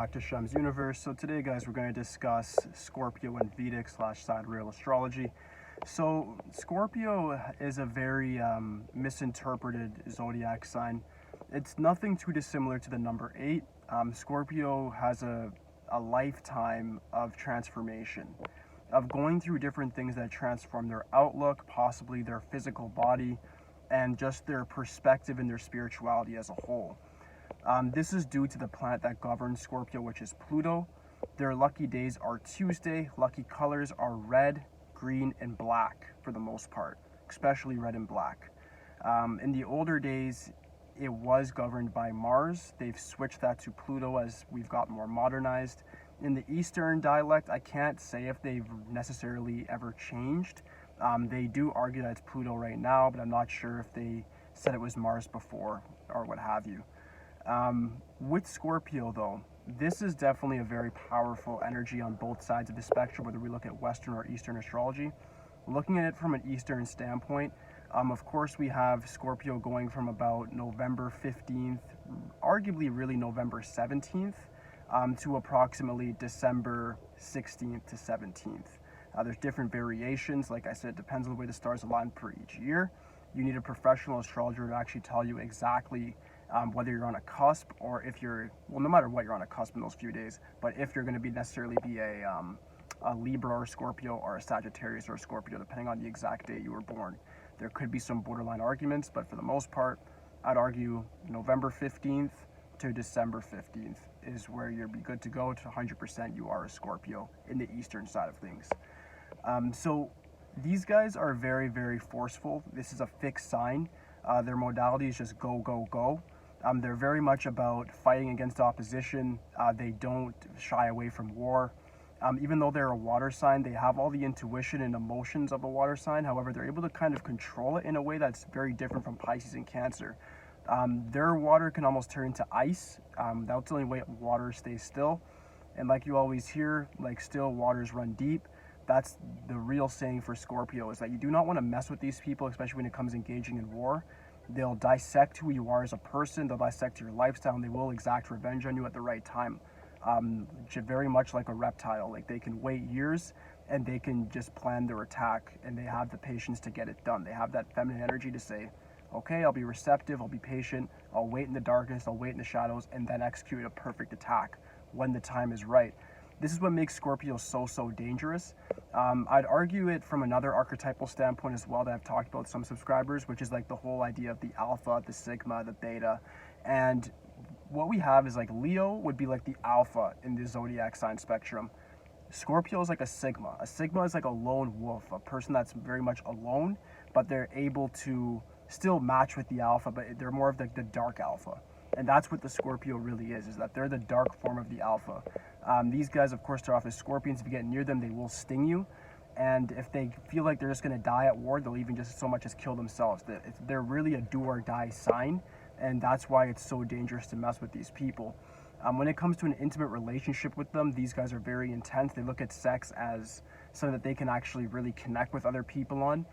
back to Shemsuniverse. So today, guys, we're going to discuss Scorpio and Vedic / Sidereal astrology. So Scorpio is a very misinterpreted zodiac sign. It's nothing too dissimilar to the number 8. Scorpio has a lifetime of transformation, of going through different things that transform their outlook, possibly their physical body, and just their perspective and their spirituality as a whole. This is due to the planet that governs Scorpio, which is Pluto. Their lucky days are Tuesday. Lucky colors are red, green, and black for the most part, especially red and black. In the older days, it was governed by Mars. They've switched that to Pluto as we've got more modernized. In the Eastern dialect, I can't say if they've necessarily ever changed. They do argue that it's Pluto right now, but I'm not sure if they said it was Mars before or what have you. With Scorpio, though, this is definitely a very powerful energy on both sides of the spectrum, whether we look at Western or Eastern astrology. Looking at it from an Eastern standpoint, of course, we have Scorpio going from about November 15th, arguably really November 17th, to approximately December 16th to 17th. There's different variations. Like I said, it depends on the way the stars align per each year. You need a professional astrologer to actually tell you exactly whether you're on a cusp, or if you're, well, no matter what, you're on a cusp in those few days, but if you're going to be necessarily be a Libra or a Scorpio or a Sagittarius or a Scorpio, depending on the exact date you were born. There could be some borderline arguments, but for the most part, I'd argue November 15th to December 15th is where you'll be good to go to 100% you are a Scorpio in the Eastern side of things. So these guys are very, very forceful. This is a fixed sign. Their modality is just go, go, go. They're very much about fighting against opposition. They don't shy away from war. Even though they're a water sign, they have all the intuition and emotions of a water sign. However, they're able to kind of control it in a way that's very different from Pisces and Cancer. Their water can almost turn into ice. That's the only way water stays still. And like you always hear, like still waters run deep. That's the real saying for Scorpio, is that you do not want to mess with these people, especially when it comes engaging in war. They'll dissect who you are as a person, they'll dissect your lifestyle, and they will exact revenge on you at the right time. Very much like a reptile, like they can wait years and they can just plan their attack, and they have the patience to get it done. They have that feminine energy to say, okay, I'll be receptive, I'll be patient, I'll wait in the darkness, I'll wait in the shadows, and then execute a perfect attack when the time is right. This is what makes Scorpio so dangerous. I'd argue it from another archetypal standpoint as well that I've talked about with some subscribers, which is like the whole idea of the alpha, the sigma, the beta. And what we have is like Leo would be like the alpha in the zodiac sign spectrum. Scorpio is like a sigma. A sigma is like a lone wolf, a person that's very much alone, but they're able to still match with the alpha, but they're more of like the dark alpha. And that's what the Scorpio really is that they're the dark form of the alpha. These guys, of course, start off as scorpions. If you get near them, they will sting you. And if they feel like they're just going to die at war, they'll even just so much as kill themselves. They're really a do or die sign. And that's why it's so dangerous to mess with these people. When it comes to an intimate relationship with them, these guys are very intense. They look at sex as something that they can actually really connect with other people on,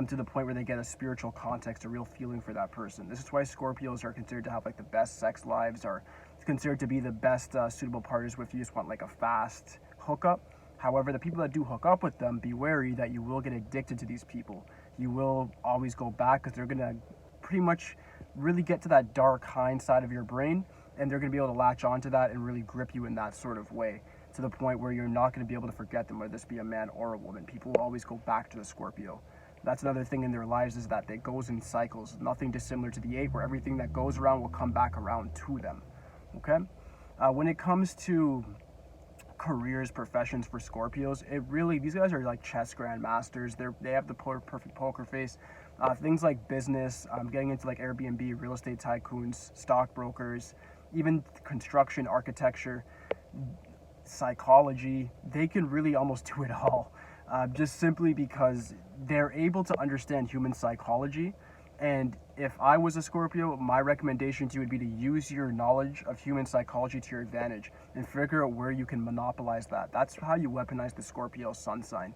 to the point where they get a spiritual context, a real feeling for that person. This is why Scorpios are considered to have like the best sex lives, or considered to be the best suitable partners if you just want like a fast hookup. However, the people that do hook up with them, be wary that you will get addicted to these people. You will always go back because they're going to pretty much really get to that dark hind side of your brain, and they're going to be able to latch onto that and really grip you in that sort of way, to the point where you're not going to be able to forget them, whether this be a man or a woman. People will always go back to the Scorpio. That's another thing in their lives, is that it goes in cycles. Nothing dissimilar to the 8, where everything that goes around will come back around to them. Okay? When it comes to careers, professions for Scorpios, these guys are like chess grandmasters. They have the perfect poker face. Things like business, getting into like Airbnb, real estate tycoons, stockbrokers, even construction, architecture, psychology. They can really almost do it all, just simply because they're able to understand human psychology. And if I was a Scorpio, my recommendation to you would be to use your knowledge of human psychology to your advantage and figure out where you can monopolize that. That's how you weaponize the Scorpio sun sign.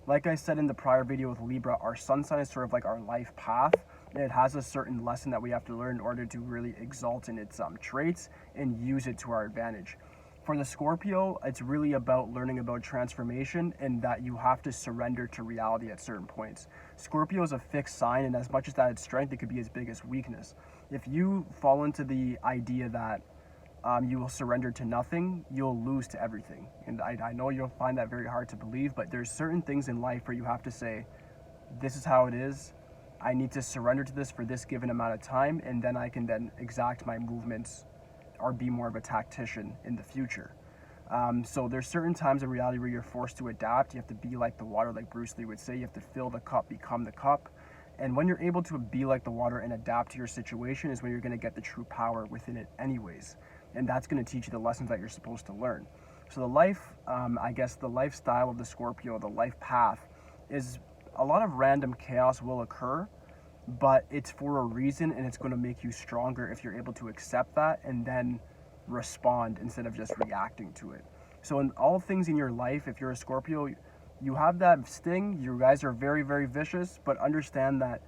Like I said in the prior video with Libra, our sun sign is sort of like our life path. It has a certain lesson that we have to learn in order to really exalt in its traits and use it to our advantage. For the Scorpio, it's really about learning about transformation and that you have to surrender to reality at certain points. Scorpio is a fixed sign, and as much as that is strength, it could be its biggest weakness. If you fall into the idea that you will surrender to nothing, you'll lose to everything. And I know you'll find that very hard to believe, but there's certain things in life where you have to say, this is how it is. I need to surrender to this for this given amount of time, and then I can then exact my movements or be more of a tactician in the future. So there's certain times in reality where you're forced to adapt. You have to be like the water, like Bruce Lee would say. You have to fill the cup, become the cup. And when you're able to be like the water and adapt to your situation is when you're going to get the true power within it anyways. And that's going to teach you the lessons that you're supposed to learn. So the life, I guess the lifestyle of the Scorpio, the life path, is a lot of random chaos will occur, but it's for a reason, and it's going to make you stronger if you're able to accept that and then respond instead of just reacting to it. So in all things in your life, if you're a Scorpio, you have that sting. You guys are very, very vicious, but understand that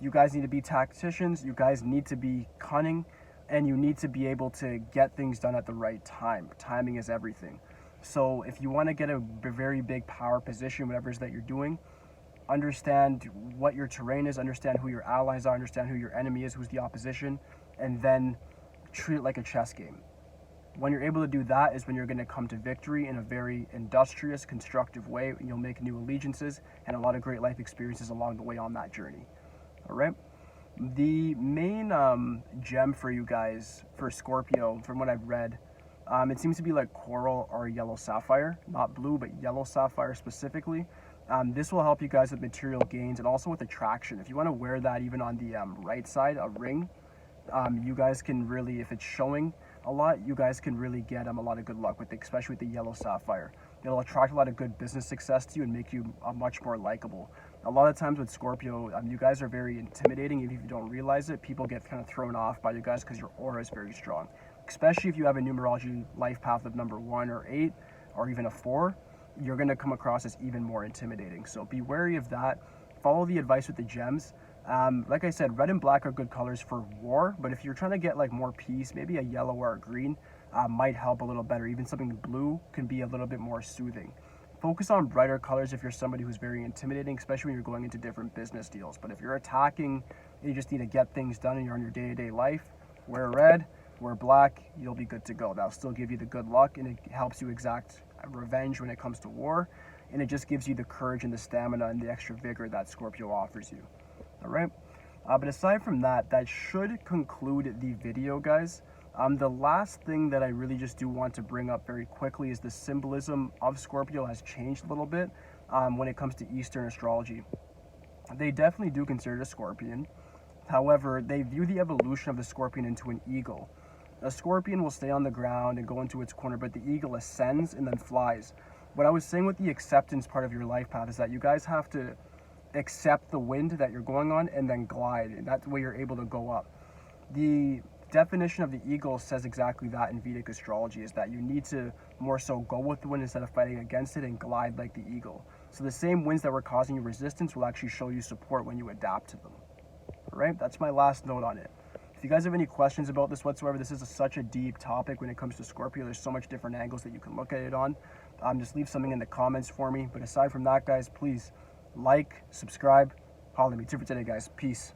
you guys need to be tacticians, you guys need to be cunning, and you need to be able to get things done at the right time. Timing is everything. So if you want to get a very big power position, whatever it is that you're doing, understand what your terrain is, understand who your allies are, understand who your enemy is, who's the opposition, and then treat it like a chess game. When you're able to do that is when you're going to come to victory in a very industrious, constructive way. You'll make new allegiances and a lot of great life experiences along the way on that journey. All right. The main gem for you guys for Scorpio, from what I've read, it seems to be like coral or yellow sapphire, not blue, but yellow sapphire specifically. This will help you guys with material gains and also with attraction. If you want to wear that even on the right side, a ring, you guys can really, if it's showing a lot, you guys can really get a lot of good luck with it, especially with the yellow sapphire. It'll attract a lot of good business success to you and make you much more likable. A lot of times with Scorpio, you guys are very intimidating. Even if you don't realize it, people get kind of thrown off by you guys because your aura is very strong. Especially if you have a numerology life path of number 1 or 8 or even a 4, you're going to come across as even more intimidating. So be wary of that. Follow the advice with the gems. Like I said, red and black are good colors for war, but if you're trying to get like more peace, maybe a yellow or a green might help a little better. Even something blue can be a little bit more soothing. Focus on brighter colors if you're somebody who's very intimidating, especially when you're going into different business deals. But if you're attacking and you just need to get things done and you're on your day-to-day life, wear red, wear black, you'll be good to go. That'll still give you the good luck, and it helps you exact revenge when it comes to war, and it just gives you the courage and the stamina and the extra vigor that Scorpio offers you. All right. But aside from that, that should conclude the video, guys. The last thing that I really just do want to bring up very quickly is the symbolism of Scorpio has changed a little bit when it comes to Eastern astrology. They definitely do consider it a scorpion. However, they view the evolution of the scorpion into an eagle. A scorpion will stay on the ground and go into its corner, but the eagle ascends and then flies. What I was saying with the acceptance part of your life path is that you guys have to accept the wind that you're going on and then glide, and that's the way you're able to go up. The definition of the eagle says exactly that in Vedic astrology, is that you need to more so go with the wind instead of fighting against it and glide like the eagle. So the same winds that were causing you resistance will actually show you support when you adapt to them. All right, that's my last note on it. If you guys have any questions about this whatsoever, this is such a deep topic when it comes to Scorpio. There's so much different angles that you can look at it on. Just leave something in the comments for me. But aside from that, guys, please like, subscribe, holler at me. That's it for today, guys. Peace.